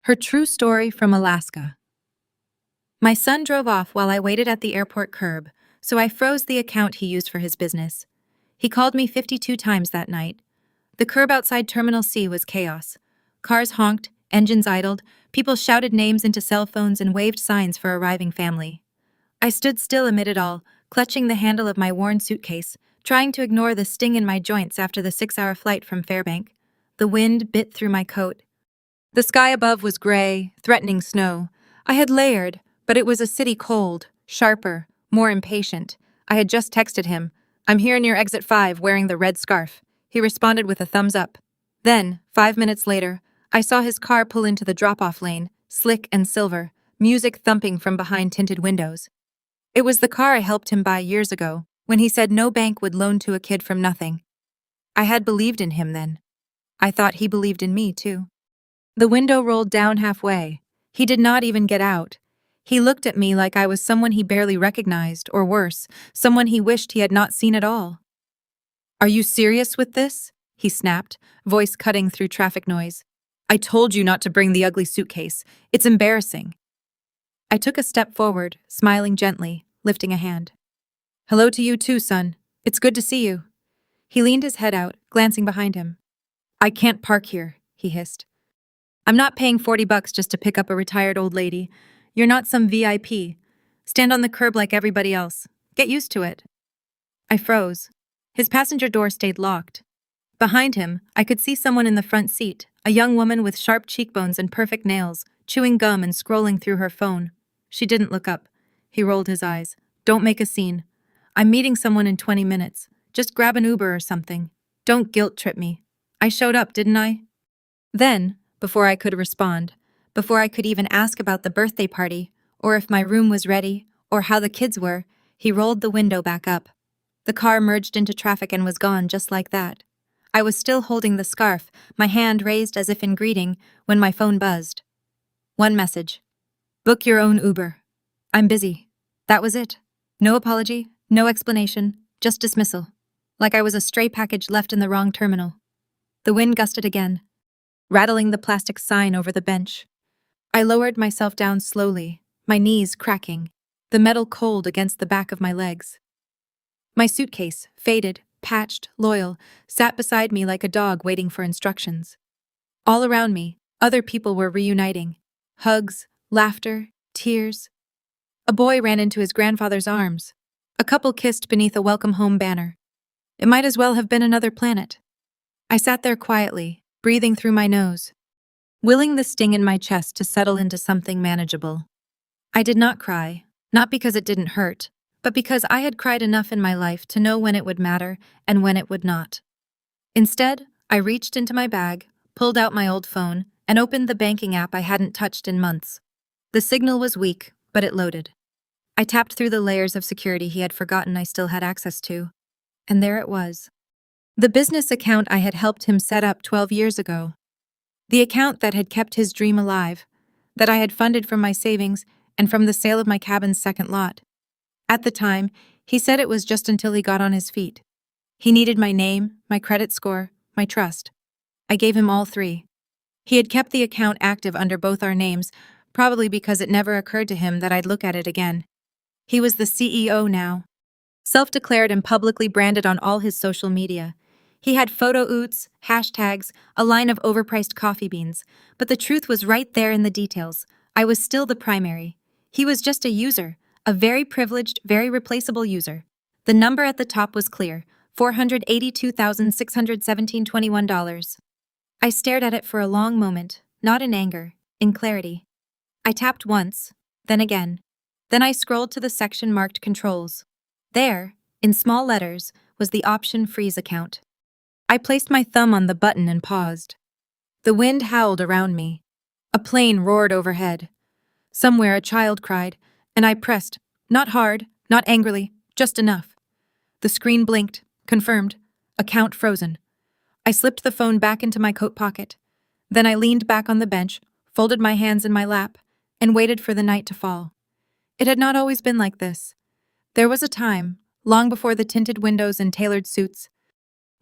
Her true story from Alaska. My son drove off while I waited at the airport curb, so I froze the account he used for his business. He called me 52 times that night. The curb outside Terminal C was chaos. Cars honked, engines idled, people shouted names into cell phones and waved signs for arriving family. I stood still amid it all, clutching the handle of my worn suitcase, trying to ignore the sting in my joints after the 6-hour flight from Fairbank. The wind bit through my coat. The sky above was gray, threatening snow. I had layered, but it was a city cold, sharper, more impatient. I had just texted him, "I'm here near exit 5 wearing the red scarf." He responded with a thumbs up. Then, 5 minutes later, I saw his car pull into the drop-off lane, slick and silver, music thumping from behind tinted windows. It was the car I helped him buy years ago, when he said no bank would loan to a kid from nothing. I had believed in him then. I thought he believed in me, too. The window rolled down halfway. He did not even get out. He looked at me like I was someone he barely recognized, or worse, someone he wished he had not seen at all. "Are you serious with this?" he snapped, voice cutting through traffic noise. "I told you not to bring the ugly suitcase. It's embarrassing." I took a step forward, smiling gently, lifting a hand. "Hello to you too, son. It's good to see you." He leaned his head out, glancing behind him. "I can't park here," he hissed. "I'm not paying $40 just to pick up a retired old lady. You're not some VIP. Stand on the curb like everybody else. Get used to it." I froze. His passenger door stayed locked. Behind him, I could see someone in the front seat, a young woman with sharp cheekbones and perfect nails, chewing gum and scrolling through her phone. She didn't look up. He rolled his eyes. "Don't make a scene. I'm meeting someone in 20 minutes. Just grab an Uber or something. Don't guilt trip me. I showed up, didn't I?" Then, before I could respond, before I could even ask about the birthday party, or if my room was ready, or how the kids were, he rolled the window back up. The car merged into traffic and was gone just like that. I was still holding the scarf, my hand raised as if in greeting, when my phone buzzed. One message. "Book your own Uber. I'm busy." That was it. No apology, no explanation, just dismissal. Like I was a stray package left in the wrong terminal. The wind gusted again, rattling the plastic sign over the bench. I lowered myself down slowly, my knees cracking, the metal cold against the back of my legs. My suitcase, faded, patched, loyal, sat beside me like a dog waiting for instructions. All around me, other people were reuniting. Hugs, laughter, tears. A boy ran into his grandfather's arms. A couple kissed beneath a welcome home banner. It might as well have been another planet. I sat there quietly, breathing through my nose, willing the sting in my chest to settle into something manageable. I did not cry, not because it didn't hurt, but because I had cried enough in my life to know when it would matter and when it would not. Instead, I reached into my bag, pulled out my old phone, and opened the banking app I hadn't touched in months. The signal was weak, but it loaded. I tapped through the layers of security he had forgotten I still had access to, and there it was. The business account I had helped him set up 12 years ago. The account that had kept his dream alive, that I had funded from my savings and from the sale of my cabin's second lot. At the time, he said it was just until he got on his feet. He needed my name, my credit score, my trust. I gave him all three. He had kept the account active under both our names, probably because it never occurred to him that I'd look at it again. He was the CEO now, self-declared and publicly branded on all his social media. He had photo oots, hashtags, a line of overpriced coffee beans, but the truth was right there in the details. I was still the primary. He was just a user, a very privileged, very replaceable user. The number at the top was clear, $482,617.21. I stared at it for a long moment, not in anger, in clarity. I tapped once, then again. Then I scrolled to the section marked Controls. There, in small letters, was the option Freeze Account. I placed my thumb on the button and paused. The wind howled around me. A plane roared overhead. Somewhere a child cried, and I pressed, not hard, not angrily, just enough. The screen blinked, confirmed, account frozen. I slipped the phone back into my coat pocket. Then I leaned back on the bench, folded my hands in my lap, and waited for the night to fall. It had not always been like this. There was a time, long before the tinted windows and tailored suits,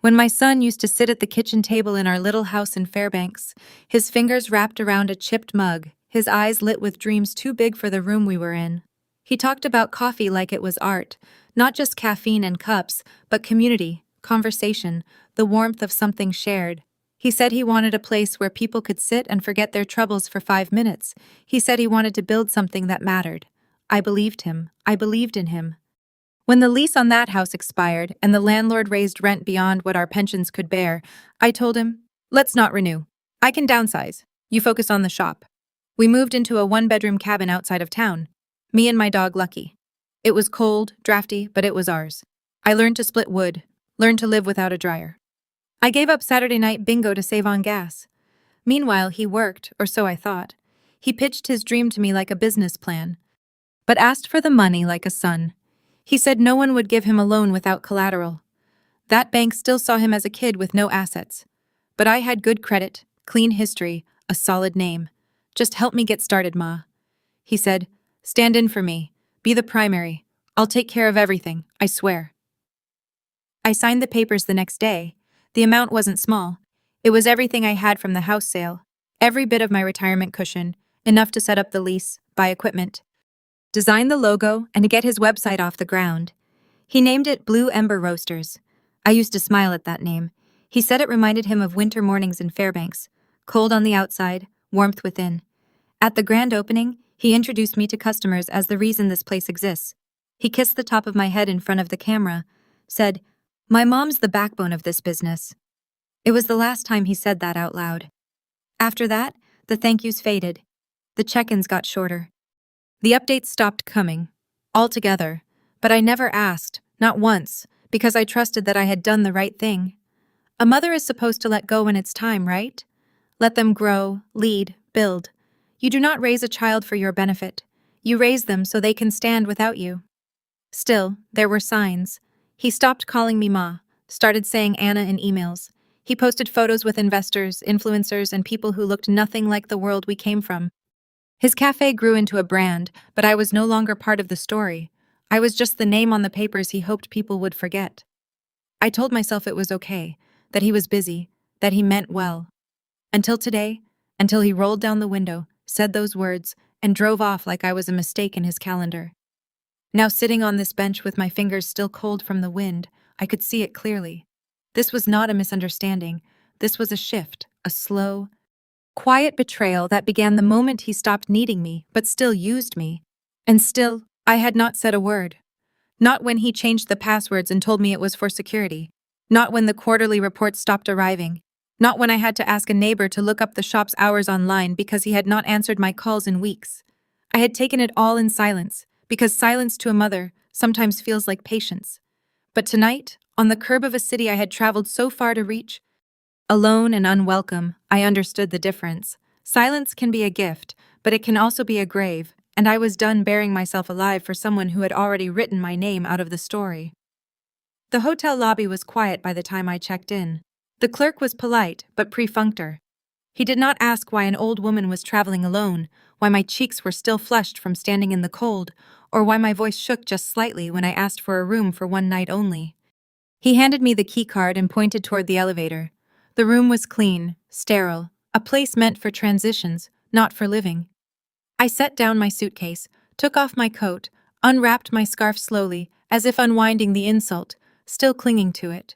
When my son used to sit at the kitchen table in our little house in Fairbanks, his fingers wrapped around a chipped mug, his eyes lit with dreams too big for the room we were in. He talked about coffee like it was art, not just caffeine and cups, but community, conversation, the warmth of something shared. He said he wanted a place where people could sit and forget their troubles for 5 minutes. He said he wanted to build something that mattered. I believed him. I believed in him. When the lease on that house expired and the landlord raised rent beyond what our pensions could bear, I told him, "Let's not renew. I can downsize. You focus on the shop." We moved into a one-bedroom cabin outside of town. Me and my dog Lucky. It was cold, drafty, but it was ours. I learned to split wood, learned to live without a dryer. I gave up Saturday night bingo to save on gas. Meanwhile, he worked, or so I thought. He pitched his dream to me like a business plan, but asked for the money like a son. He said no one would give him a loan without collateral. That bank still saw him as a kid with no assets. But I had good credit, clean history, a solid name. "Just help me get started, Ma." He said, "Stand in for me. Be the primary. I'll take care of everything, I swear." I signed the papers the next day. The amount wasn't small. It was everything I had from the house sale, every bit of my retirement cushion, enough to set up the lease, buy equipment, design the logo, and to get his website off the ground. He named it Blue Ember Roasters. I used to smile at that name. He said it reminded him of winter mornings in Fairbanks, cold on the outside, warmth within. At the grand opening, he introduced me to customers as the reason this place exists. He kissed the top of my head in front of the camera, said, "My mom's the backbone of this business." It was the last time he said that out loud. After that, the thank yous faded. The check-ins got shorter. The updates stopped coming, altogether, but I never asked, not once, because I trusted that I had done the right thing. A mother is supposed to let go when it's time, right? Let them grow, lead, build. You do not raise a child for your benefit. You raise them so they can stand without you. Still, there were signs. He stopped calling me Ma, started saying Anna in emails. He posted photos with investors, influencers, and people who looked nothing like the world we came from. His cafe grew into a brand, but I was no longer part of the story. I was just the name on the papers he hoped people would forget. I told myself it was okay, that he was busy, that he meant well. Until today, until he rolled down the window, said those words, and drove off like I was a mistake in his calendar. Now sitting on this bench with my fingers still cold from the wind, I could see it clearly. This was not a misunderstanding. This was a shift, a slow, quiet betrayal that began the moment he stopped needing me, but still used me. And still, I had not said a word. Not when he changed the passwords and told me it was for security. Not when the quarterly reports stopped arriving. Not when I had to ask a neighbor to look up the shop's hours online because he had not answered my calls in weeks. I had taken it all in silence, because silence to a mother sometimes feels like patience. But tonight, on the curb of a city I had traveled so far to reach, alone and unwelcome, I understood the difference. Silence can be a gift, but it can also be a grave, and I was done burying myself alive for someone who had already written my name out of the story. The hotel lobby was quiet by the time I checked in. The clerk was polite, but perfunctory. He did not ask why an old woman was traveling alone, why my cheeks were still flushed from standing in the cold, or why my voice shook just slightly when I asked for a room for one night only. He handed me the key card and pointed toward the elevator. The room was clean, sterile, a place meant for transitions, not for living. I set down my suitcase, took off my coat, unwrapped my scarf slowly, as if unwinding the insult, still clinging to it.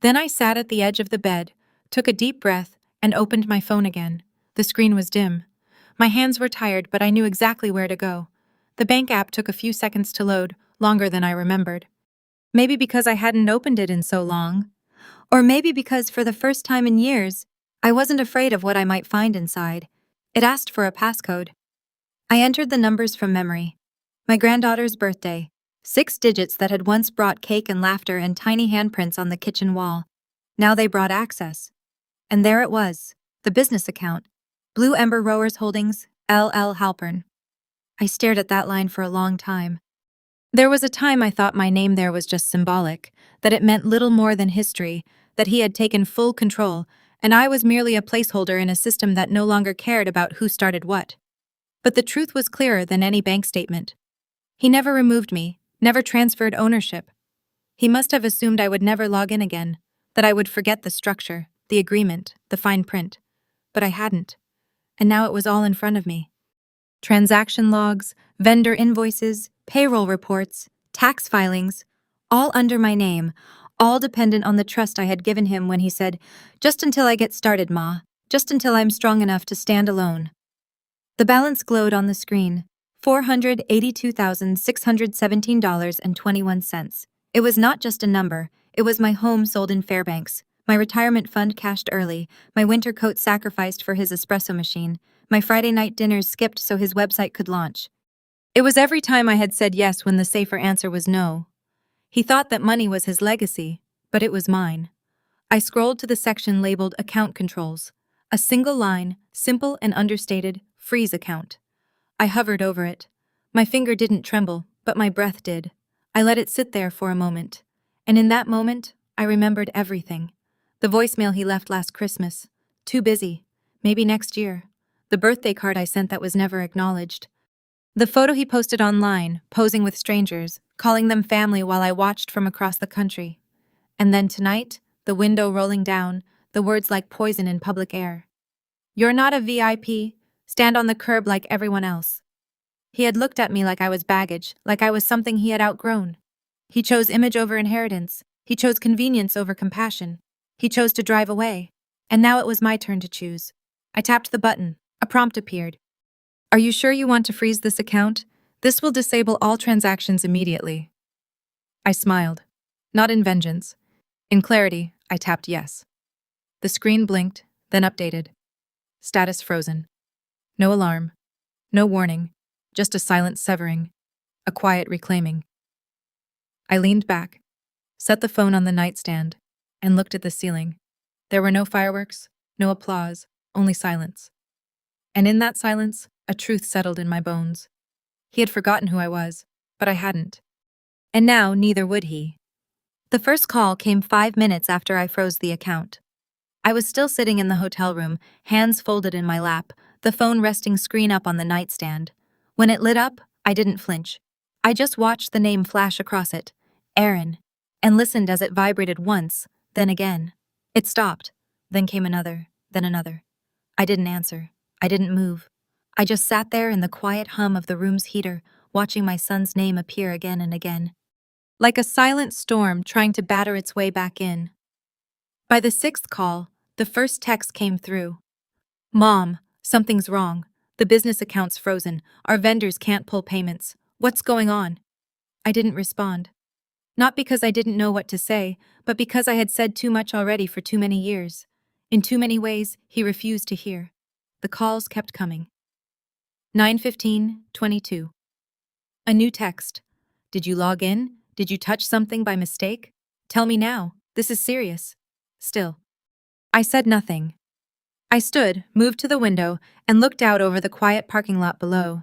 Then I sat at the edge of the bed, took a deep breath, and opened my phone again. The screen was dim. My hands were tired, but I knew exactly where to go. The bank app took a few seconds to load, longer than I remembered. Maybe because I hadn't opened it in so long. Or maybe because for the first time in years, I wasn't afraid of what I might find inside. It asked for a passcode. I entered the numbers from memory. My granddaughter's birthday. 6 digits that had once brought cake and laughter and tiny handprints on the kitchen wall. Now they brought access. And there it was, the business account. Blue Ember Rowers Holdings, L.L. Halpern. I stared at that line for a long time. There was a time I thought my name there was just symbolic, that it meant little more than history, that he had taken full control, and I was merely a placeholder in a system that no longer cared about who started what. But the truth was clearer than any bank statement. He never removed me, never transferred ownership. He must have assumed I would never log in again, that I would forget the structure, the agreement, the fine print. But I hadn't. And now it was all in front of me. Transaction logs, vendor invoices, payroll reports, tax filings, all under my name, all dependent on the trust I had given him when he said, "Just until I get started, Ma. Just until I'm strong enough to stand alone." The balance glowed on the screen, $482,617.21. It was not just a number, it was my home sold in Fairbanks, my retirement fund cashed early, my winter coat sacrificed for his espresso machine, my Friday night dinners skipped so his website could launch. It was every time I had said yes when the safer answer was no. He thought that money was his legacy, but it was mine. I scrolled to the section labeled Account Controls. A single line, simple and understated, freeze account. I hovered over it. My finger didn't tremble, but my breath did. I let it sit there for a moment. And in that moment, I remembered everything. The voicemail he left last Christmas. Too busy. Maybe next year. The birthday card I sent that was never acknowledged. The photo he posted online, posing with strangers, calling them family while I watched from across the country. And then tonight, the window rolling down, the words like poison in public air. "You're not a VIP. Stand on the curb like everyone else." He had looked at me like I was baggage, like I was something he had outgrown. He chose image over inheritance. He chose convenience over compassion. He chose to drive away. And now it was my turn to choose. I tapped the button. A prompt appeared. "Are you sure you want to freeze this account? This will disable all transactions immediately." I smiled. Not in vengeance. In clarity, I tapped yes. The screen blinked, then updated. Status frozen. No alarm. No warning. Just a silent severing. A quiet reclaiming. I leaned back, set the phone on the nightstand, and looked at the ceiling. There were no fireworks, no applause, only silence. And in that silence, a truth settled in my bones. He had forgotten who I was, but I hadn't. And now neither would he. The first call came 5 minutes after I froze the account. I was still sitting in the hotel room, hands folded in my lap, the phone resting screen up on the nightstand. When it lit up, I didn't flinch. I just watched the name flash across it, Aaron, and listened as it vibrated once, then again. It stopped, then came another, then another. I didn't answer. I didn't move. I just sat there in the quiet hum of the room's heater, watching my son's name appear again and again. Like a silent storm trying to batter its way back in. By the 6th call, the first text came through. "Mom, something's wrong. The business account's frozen. Our vendors can't pull payments. What's going on?" I didn't respond. Not because I didn't know what to say, but because I had said too much already for too many years. In too many ways, he refused to hear. The calls kept coming. 9:15:22. A new text. "Did you log in? Did you touch something by mistake? Tell me now. This is serious." Still. I said nothing. I stood, moved to the window, and looked out over the quiet parking lot below.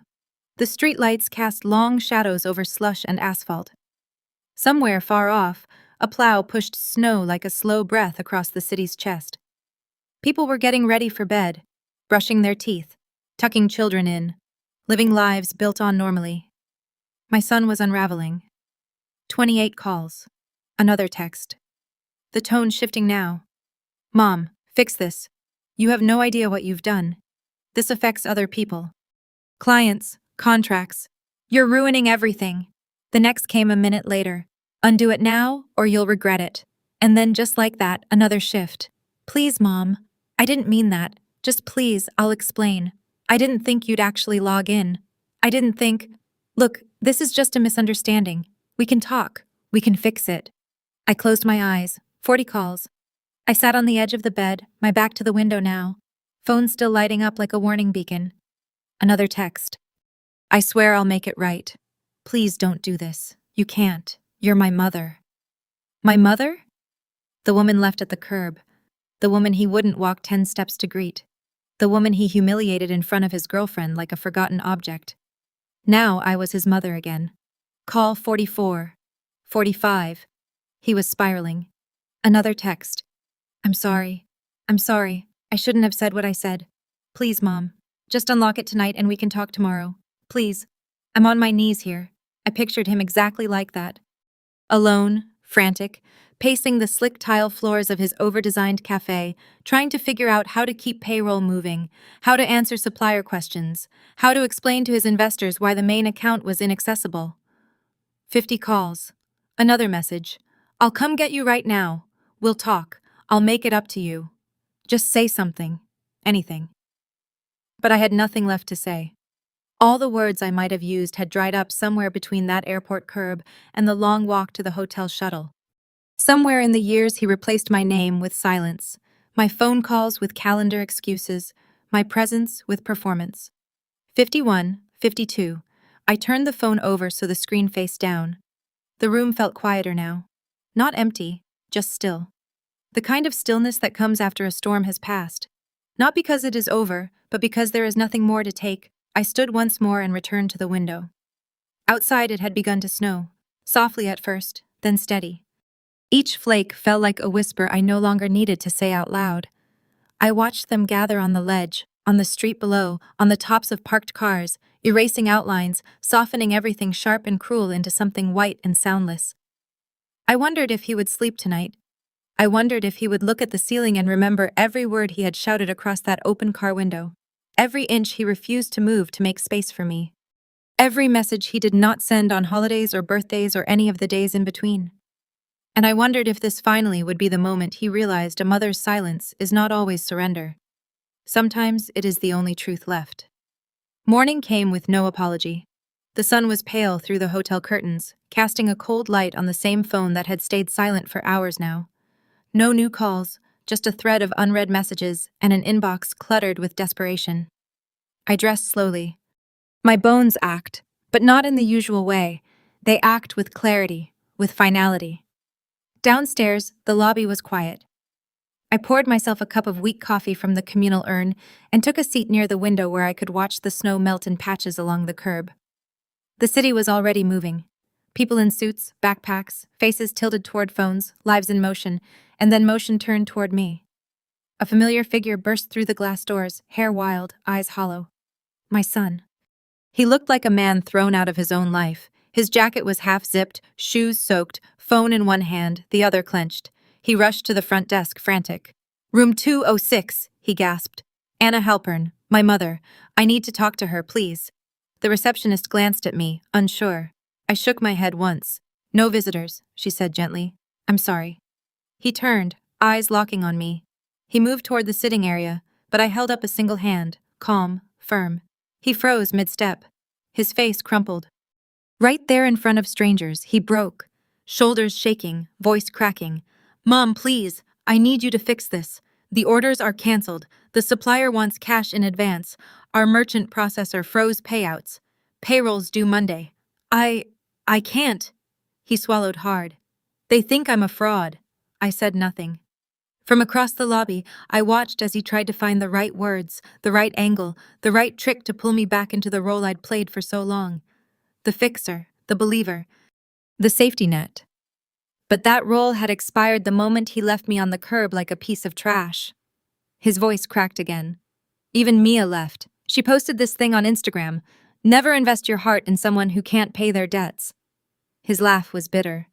The streetlights cast long shadows over slush and asphalt. Somewhere far off, a plow pushed snow like a slow breath across the city's chest. People were getting ready for bed, brushing their teeth, tucking children in, living lives built on normally. My son was unraveling. 28 calls. Another text. The tone shifting now. "Mom, fix this. You have no idea what you've done. This affects other people. Clients, contracts. You're ruining everything." The next came a minute later. "Undo it now, or you'll regret it." And then just like that, another shift. "Please, Mom. I didn't mean that. Just please, I'll explain. I didn't think you'd actually log in. I didn't think... Look, this is just a misunderstanding. We can talk. We can fix it." I closed my eyes. 40 calls. I sat on the edge of the bed, my back to the window now. Phone still lighting up like a warning beacon. Another text. "I swear I'll make it right. Please don't do this. You can't. You're my mother." My mother? The woman left at the curb. The woman he wouldn't walk 10 steps to greet. The woman he humiliated in front of his girlfriend like a forgotten object. Now I was his mother again. Call 44. 45. He was spiraling. Another text. "I'm sorry. I'm sorry. I shouldn't have said what I said. Please, Mom. Just unlock it tonight and we can talk tomorrow. Please. I'm on my knees here." I pictured him exactly like that. Alone, frantic, pacing the slick tile floors of his over-designed cafe, trying to figure out how to keep payroll moving, how to answer supplier questions, how to explain to his investors why the main account was inaccessible. 50 calls. Another message. I'll come get you right now. We'll talk. I'll make it up to you. Just say something. Anything. But I had nothing left to say. All the words I might have used had dried up somewhere between that airport curb and the long walk to the hotel shuttle. Somewhere in the years, he replaced my name with silence, my phone calls with calendar excuses, my presence with performance. 51, 52. I turned the phone over so the screen faced down. The room felt quieter now. Not empty, just still. The kind of stillness that comes after a storm has passed. Not because it is over, but because there is nothing more to take. I stood once more and returned to the window. Outside it had begun to snow, softly at first, then steady. Each flake fell like a whisper I no longer needed to say out loud. I watched them gather on the ledge, on the street below, on the tops of parked cars, erasing outlines, softening everything sharp and cruel into something white and soundless. I wondered if he would sleep tonight. I wondered if he would look at the ceiling and remember every word he had shouted across that open car window, every inch he refused to move to make space for me, every message he did not send on holidays or birthdays or any of the days in between. And I wondered if this finally would be the moment he realized a mother's silence is not always surrender. Sometimes it is the only truth left. Morning came with no apology. The sun was pale through the hotel curtains, casting a cold light on the same phone that had stayed silent for hours now. No new calls, just a thread of unread messages and an inbox cluttered with desperation. I dressed slowly. My bones act, but not in the usual way. They act with clarity, with finality. Downstairs, the lobby was quiet. I poured myself a cup of weak coffee from the communal urn and took a seat near the window where I could watch the snow melt in patches along the curb. The city was already moving. People in suits, backpacks, faces tilted toward phones, lives in motion, and then motion turned toward me. A familiar figure burst through the glass doors, hair wild, eyes hollow. My son. He looked like a man thrown out of his own life. His jacket was half-zipped, shoes soaked, phone in one hand, the other clenched. He rushed to the front desk, frantic. "Room 206, he gasped. "Anna Halpern, my mother. I need to talk to her, please." The receptionist glanced at me, unsure. I shook my head once. "No visitors," she said gently. "I'm sorry." He turned, eyes locking on me. He moved toward the sitting area, but I held up a single hand, calm, firm. He froze mid-step. His face crumpled. Right there in front of strangers, he broke, shoulders shaking, voice cracking. "Mom, please, I need you to fix this. The orders are canceled. The supplier wants cash in advance. Our merchant processor froze payouts. Payroll's due Monday. I can't." He swallowed hard. "They think I'm a fraud." I said nothing. From across the lobby, I watched as he tried to find the right words, the right angle, the right trick to pull me back into the role I'd played for so long. The fixer, the believer, the safety net. But that role had expired the moment he left me on the curb like a piece of trash. His voice cracked again. Even Mia left. She posted this thing on Instagram. "Never invest your heart in someone who can't pay their debts." His laugh was bitter.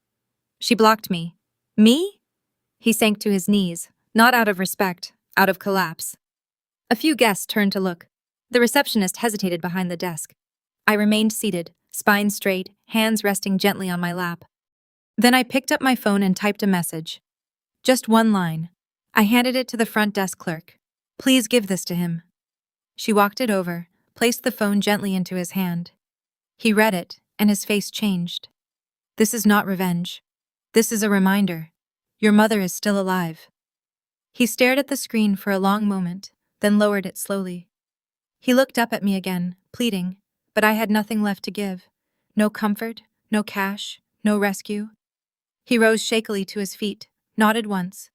She blocked me. Me? He sank to his knees, not out of respect, out of collapse. A few guests turned to look. The receptionist hesitated behind the desk. I remained seated, spine straight, hands resting gently on my lap. Then I picked up my phone and typed a message. Just one line. I handed it to the front desk clerk. "Please give this to him." She walked it over, placed the phone gently into his hand. He read it, and his face changed. "This is not revenge. This is a reminder. Your mother is still alive." He stared at the screen for a long moment, then lowered it slowly. He looked up at me again, pleading, but I had nothing left to give. No comfort, no cash, no rescue. He rose shakily to his feet, nodded once,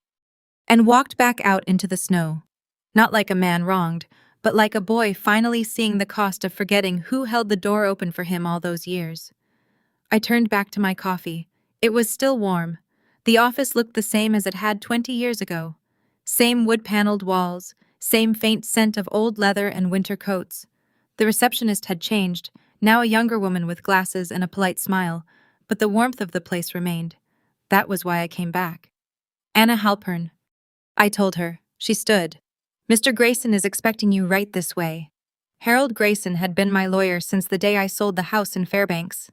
and walked back out into the snow. Not like a man wronged, but like a boy finally seeing the cost of forgetting who held the door open for him all those years. I turned back to my coffee. It was still warm. The office looked the same as it had 20 years ago. Same wood-paneled walls, same faint scent of old leather and winter coats. The receptionist had changed, now a younger woman with glasses and a polite smile, but the warmth of the place remained. That was why I came back. Anna Halpern, I told her. She stood. Mr. Grayson is expecting you right this way. Harold Grayson had been my lawyer since the day I sold the house in Fairbanks.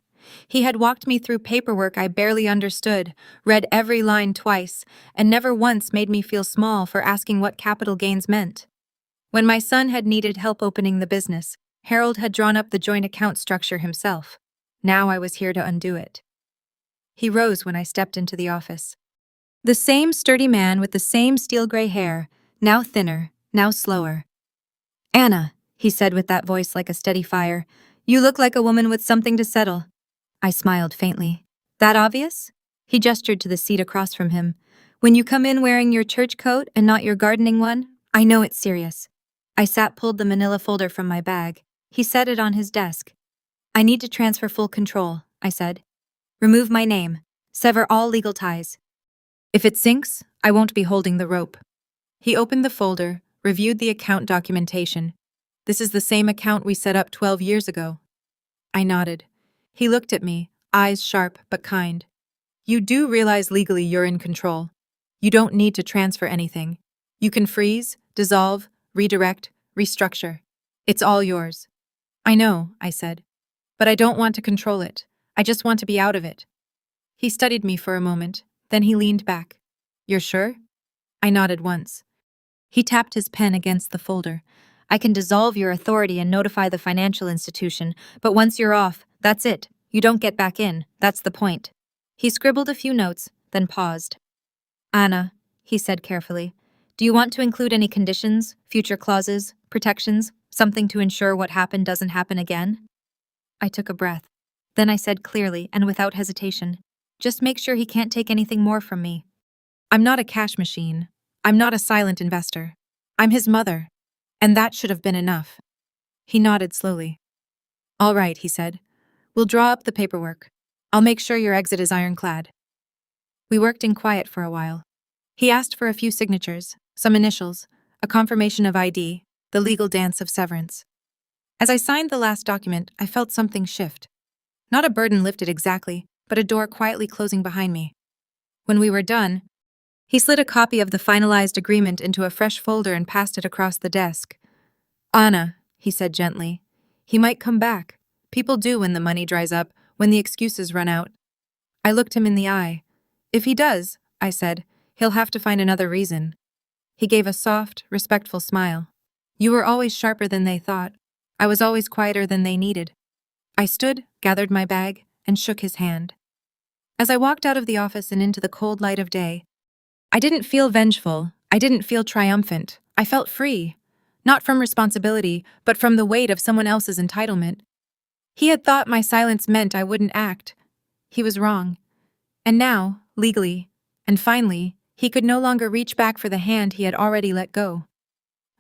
He had walked me through paperwork I barely understood, read every line twice, and never once made me feel small for asking what capital gains meant. When my son had needed help opening the business, Harold had drawn up the joint account structure himself. Now I was here to undo it. He rose when I stepped into the office. The same sturdy man with the same steel-gray hair, now thinner, now slower. "Anna," he said with that voice like a steady fire, "you look like a woman with something to settle." I smiled faintly. "That obvious?" He gestured to the seat across from him. "When you come in wearing your church coat and not your gardening one, I know it's serious." Pulled the manila folder from my bag. He set it on his desk. "I need to transfer full control," I said. "Remove my name. Sever all legal ties. If it sinks, I won't be holding the rope." He opened the folder, reviewed the account documentation. "This is the same account we set up 12 years ago." I nodded. He looked at me, eyes sharp but kind. "You do realize legally you're in control. You don't need to transfer anything. You can freeze, dissolve, redirect, restructure. It's all yours." "I know," I said. "But I don't want to control it. I just want to be out of it." He studied me for a moment, then he leaned back. "You're sure?" I nodded once. He tapped his pen against the folder. "I can dissolve your authority and notify the financial institution, but once you're off, that's it. You don't get back in. That's the point." He scribbled a few notes, then paused. "Anna," he said carefully, "do you want to include any conditions, future clauses, protections, something to ensure what happened doesn't happen again?" I took a breath. Then I said clearly and without hesitation, "Just make sure he can't take anything more from me. I'm not a cash machine. I'm not a silent investor. I'm his mother. And that should have been enough." He nodded slowly. "All right," he said. "We'll draw up the paperwork. I'll make sure your exit is ironclad." We worked in quiet for a while. He asked for a few signatures, some initials, a confirmation of ID, the legal dance of severance. As I signed the last document, I felt something shift. Not a burden lifted exactly, but a door quietly closing behind me. When we were done, he slid a copy of the finalized agreement into a fresh folder and passed it across the desk. "Anna," he said gently, "he might come back. People do when the money dries up, when the excuses run out." I looked him in the eye. "If he does," I said, "he'll have to find another reason." He gave a soft, respectful smile. "You were always sharper than they thought. I was always quieter than they needed." I stood, gathered my bag, and shook his hand. As I walked out of the office and into the cold light of day, I didn't feel vengeful. I didn't feel triumphant. I felt free. Not from responsibility, but from the weight of someone else's entitlement. He had thought my silence meant I wouldn't act. He was wrong. And now, legally, and finally, he could no longer reach back for the hand he had already let go.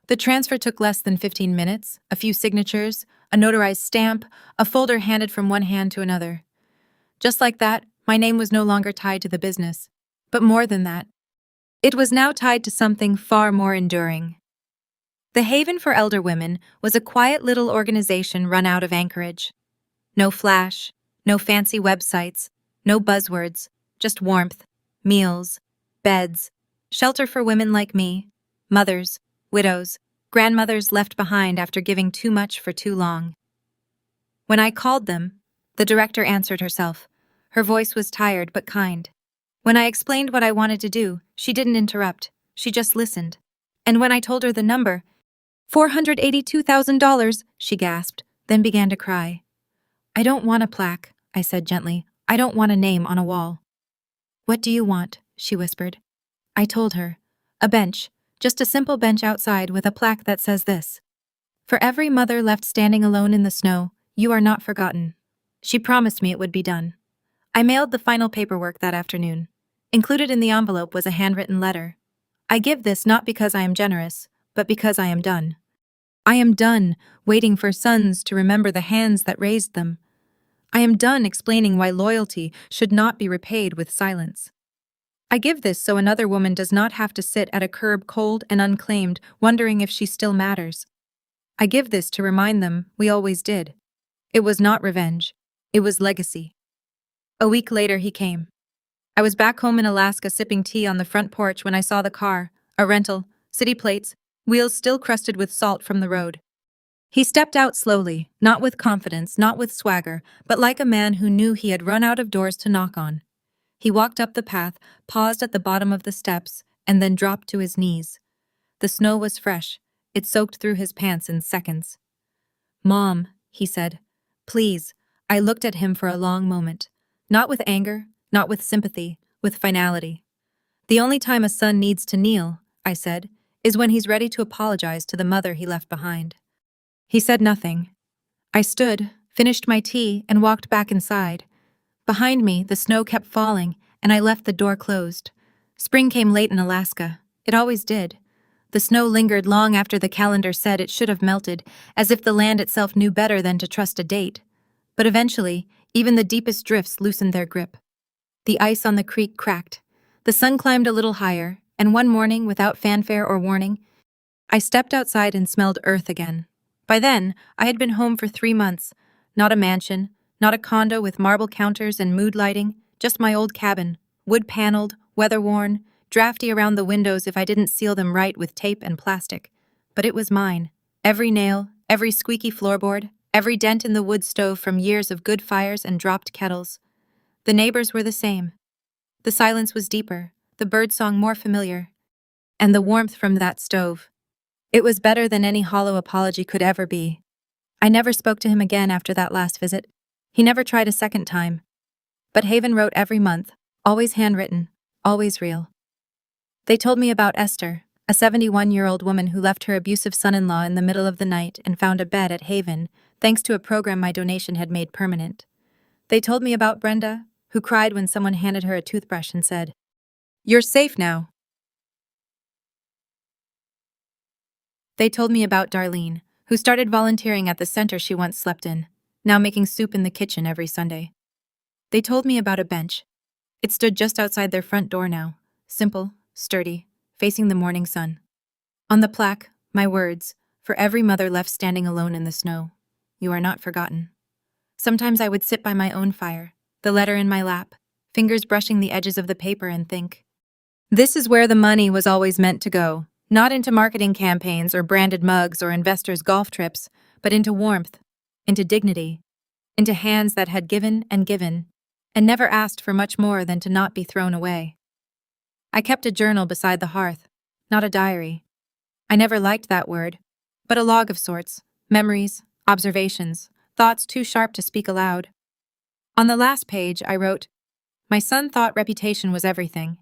The transfer took less than 15 minutes, a few signatures, a notarized stamp, a folder handed from one hand to another. Just like that, my name was no longer tied to the business. But more than that, it was now tied to something far more enduring. The Haven for Elder Women was a quiet little organization run out of Anchorage. No flash, no fancy websites, no buzzwords, just warmth, meals, beds, shelter for women like me, mothers, widows, grandmothers left behind after giving too much for too long. When I called them, the director answered herself. Her voice was tired but kind. When I explained what I wanted to do, she didn't interrupt. She just listened. And when I told her the number, $482,000, she gasped, then began to cry. "I don't want a plaque," I said gently. "I don't want a name on a wall." "What do you want?" she whispered. I told her. "A bench, just a simple bench outside with a plaque that says this. For every mother left standing alone in the snow, you are not forgotten." She promised me it would be done. I mailed the final paperwork that afternoon. Included in the envelope was a handwritten letter. "I give this not because I am generous, but because I am done. I am done waiting for sons to remember the hands that raised them. I am done explaining why loyalty should not be repaid with silence. I give this so another woman does not have to sit at a curb cold and unclaimed, wondering if she still matters. I give this to remind them we always did. It was not revenge. It was legacy." A week later he came. I was back home in Alaska sipping tea on the front porch when I saw the car, a rental, city plates, wheels still crusted with salt from the road. He stepped out slowly, not with confidence, not with swagger, but like a man who knew he had run out of doors to knock on. He walked up the path, paused at the bottom of the steps, and then dropped to his knees. The snow was fresh. It soaked through his pants in seconds. "Mom," he said. "Please." I looked at him for a long moment. Not with anger, not with sympathy, with finality. "The only time a son needs to kneel," I said, "is when he's ready to apologize to the mother he left behind." He said nothing. I stood, finished my tea, and walked back inside. Behind me, the snow kept falling, and I left the door closed. Spring came late in Alaska. It always did. The snow lingered long after the calendar said it should have melted, as if the land itself knew better than to trust a date. But eventually, even the deepest drifts loosened their grip. The ice on the creek cracked. The sun climbed a little higher, and one morning, without fanfare or warning, I stepped outside and smelled earth again. By then, I had been home for 3 months. Not a mansion, not a condo with marble counters and mood lighting, just my old cabin, wood-paneled, weather-worn, drafty around the windows if I didn't seal them right with tape and plastic. But it was mine. Every nail, every squeaky floorboard, every dent in the wood stove from years of good fires and dropped kettles. The neighbors were the same. The silence was deeper, the birdsong more familiar, and the warmth from that stove. It was better than any hollow apology could ever be. I never spoke to him again after that last visit. He never tried a second time. But Haven wrote every month, always handwritten, always real. They told me about Esther, a 71-year-old woman who left her abusive son-in-law in the middle of the night and found a bed at Haven, thanks to a program my donation had made permanent. They told me about Brenda, who cried when someone handed her a toothbrush and said, "You're safe now." They told me about Darlene, who started volunteering at the center she once slept in, now making soup in the kitchen every Sunday. They told me about a bench. It stood just outside their front door now, simple, sturdy, facing the morning sun. On the plaque, my words, for every mother left standing alone in the snow. You are not forgotten. Sometimes I would sit by my own fire, the letter in my lap, fingers brushing the edges of the paper and think, this is where the money was always meant to go. Not into marketing campaigns or branded mugs or investors' golf trips, but into warmth, into dignity, into hands that had given, and never asked for much more than to not be thrown away. I kept a journal beside the hearth, not a diary. I never liked that word, but a log of sorts, memories, observations, thoughts too sharp to speak aloud. On the last page, I wrote, "My son thought reputation was everything.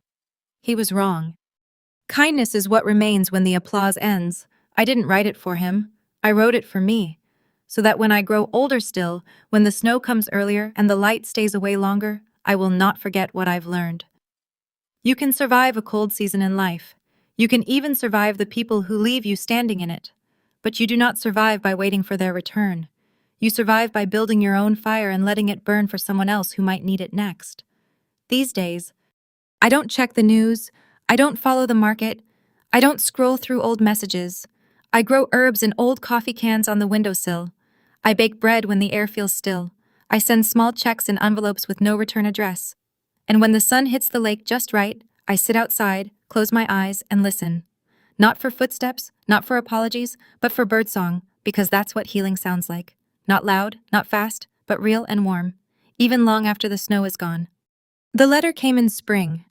He was wrong. Kindness is what remains when the applause ends. I didn't write it for him. I wrote it for me, so that when I grow older still, when the snow comes earlier and the light stays away longer, I will not forget what I've learned." You can survive a cold season in life. You can even survive the people who leave you standing in it. But you do not survive by waiting for their return. You survive by building your own fire and letting it burn for someone else who might need it next. These days, I don't check the news. I don't follow the market. I don't scroll through old messages. I grow herbs in old coffee cans on the windowsill. I bake bread when the air feels still. I send small checks in envelopes with no return address. And when the sun hits the lake just right, I sit outside, close my eyes, and listen. Not for footsteps, not for apologies, but for birdsong, because that's what healing sounds like. Not loud, not fast, but real and warm, even long after the snow is gone. The letter came in spring.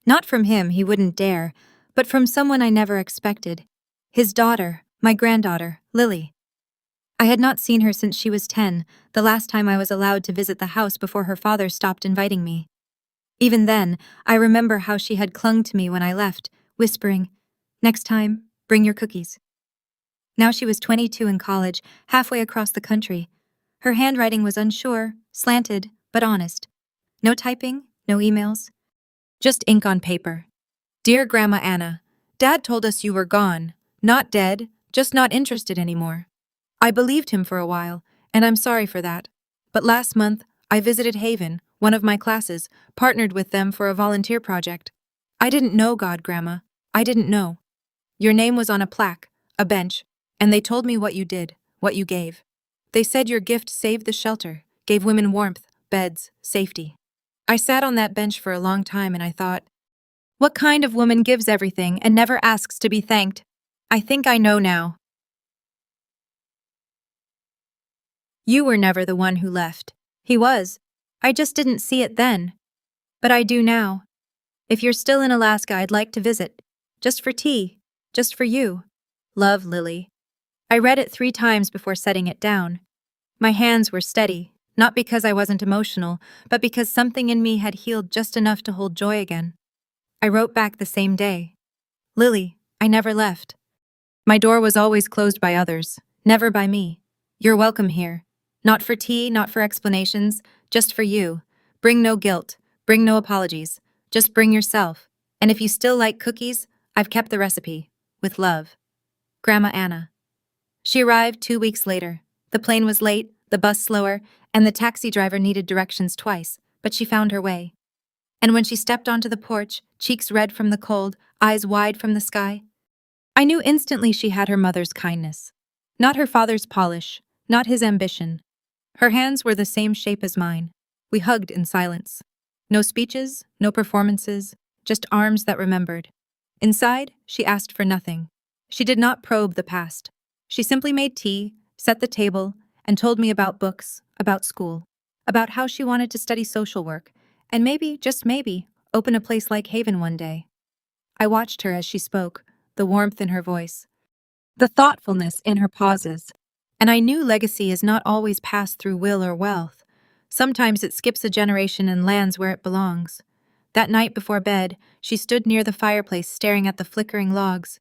Not from him, he wouldn't dare, but from someone I never expected. His daughter, my granddaughter, Lily. I had not seen her since she was 10, the last time I was allowed to visit the house before her father stopped inviting me. Even then, I remember how she had clung to me when I left, whispering, "Next time, bring your cookies." Now she was 22 in college, halfway across the country. Her handwriting was unsure, slanted, but honest. No typing, no emails. Just ink on paper. "Dear Grandma Anna, Dad told us you were gone. Not dead, just not interested anymore. I believed him for a while, and I'm sorry for that. But last month, I visited Haven, one of my classes, partnered with them for a volunteer project. I didn't know God, Grandma. I didn't know. Your name was on a plaque, a bench, and they told me what you did, what you gave. They said your gift saved the shelter, gave women warmth, beds, safety. I sat on that bench for a long time and I thought, what kind of woman gives everything and never asks to be thanked? I think I know now. You were never the one who left. He was. I just didn't see it then. But I do now. If you're still in Alaska, I'd like to visit. Just for tea. Just for you. Love, Lily. I read it 3 times before setting it down. My hands were steady, not because I wasn't emotional, but because something in me had healed just enough to hold joy again. I wrote back the same day. Lily, I never left. My door was always closed by others, never by me. You're welcome here. Not for tea, not for explanations, just for you. Bring no guilt, bring no apologies. Just bring yourself. And if you still like cookies, I've kept the recipe. With love. Grandma Anna. She arrived 2 weeks later. The plane was late, the bus slower, and the taxi driver needed directions twice, but she found her way. And when she stepped onto the porch, cheeks red from the cold, eyes wide from the sky, I knew instantly she had her mother's kindness. Not her father's polish, not his ambition. Her hands were the same shape as mine. We hugged in silence. No speeches, no performances, just arms that remembered. Inside, she asked for nothing. She did not probe the past. She simply made tea, set the table, and told me about books, about school, about how she wanted to study social work, and maybe, just maybe, open a place like Haven one day. I watched her as she spoke, the warmth in her voice, the thoughtfulness in her pauses. And I knew legacy is not always passed through will or wealth. Sometimes it skips a generation and lands where it belongs. That night before bed, she stood near the fireplace staring at the flickering logs.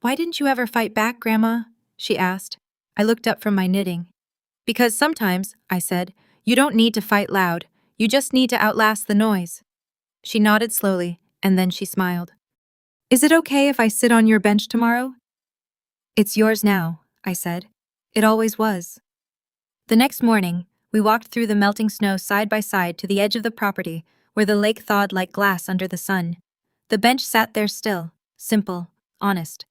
Why didn't you ever fight back, Grandma? She asked. I looked up from my knitting. Because sometimes, I said, you don't need to fight loud. You just need to outlast the noise. She nodded slowly, and then she smiled. Is it okay if I sit on your bench tomorrow? It's yours now, I said. It always was. The next morning, we walked through the melting snow side by side to the edge of the property, where the lake thawed like glass under the sun. The bench sat there still, simple, honest.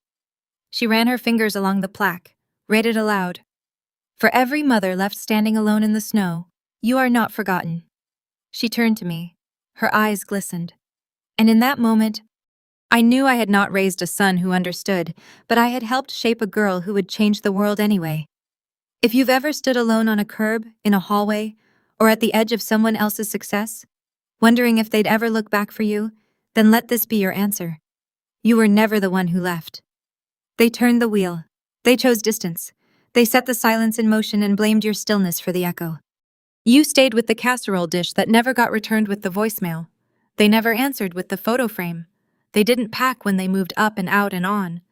She ran her fingers along the plaque, read it aloud. For every mother left standing alone in the snow, you are not forgotten. She turned to me. Her eyes glistened. And in that moment, I knew I had not raised a son who understood, but I had helped shape a girl who would change the world anyway. If you've ever stood alone on a curb, in a hallway, or at the edge of someone else's success, wondering if they'd ever look back for you, then let this be your answer. You were never the one who left. They turned the wheel. They chose distance. They set the silence in motion and blamed your stillness for the echo. You stayed with the casserole dish that never got returned with the voicemail. They never answered with the photo frame. They didn't pack when they moved up and out and on.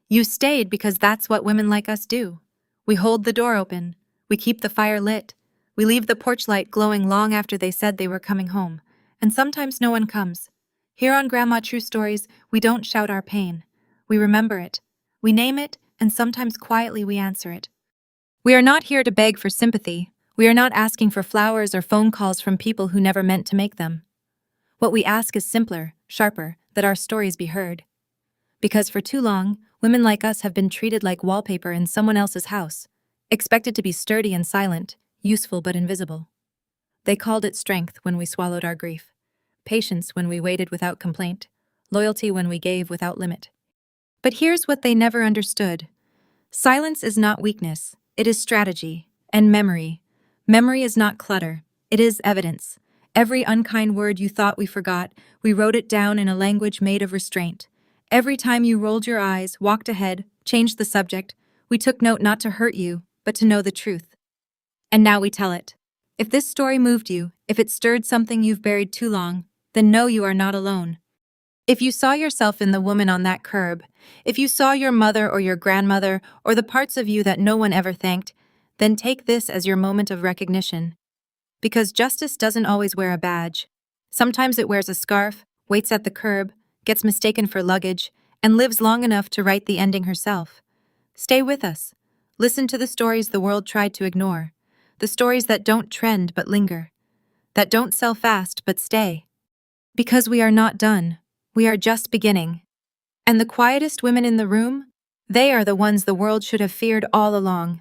You stayed because that's what women like us do. We hold the door open. We keep the fire lit. We leave the porch light glowing long after they said they were coming home. And sometimes no one comes. Here on Grandma True Stories, we don't shout our pain. We remember it. We name it, and sometimes quietly we answer it. We are not here to beg for sympathy. We are not asking for flowers or phone calls from people who never meant to make them. What we ask is simpler, sharper, that our stories be heard. Because for too long, women like us have been treated like wallpaper in someone else's house, expected to be sturdy and silent, useful but invisible. They called it strength when we swallowed our grief, patience when we waited without complaint, loyalty when we gave without limit. But here's what they never understood. Silence is not weakness, it is strategy, and memory. Memory is not clutter, it is evidence. Every unkind word you thought we forgot, we wrote it down in a language made of restraint. Every time you rolled your eyes, walked ahead, changed the subject, we took note not to hurt you, but to know the truth. And now we tell it. If this story moved you, if it stirred something you've buried too long, then know you are not alone. If you saw yourself in the woman on that curb, if you saw your mother or your grandmother or the parts of you that no one ever thanked, then take this as your moment of recognition. Because justice doesn't always wear a badge. Sometimes it wears a scarf, waits at the curb, gets mistaken for luggage, and lives long enough to write the ending herself. Stay with us. Listen to the stories the world tried to ignore. The stories that don't trend but linger. That don't sell fast but stay. Because we are not done. We are just beginning. And the quietest women in the room? They are the ones the world should have feared all along.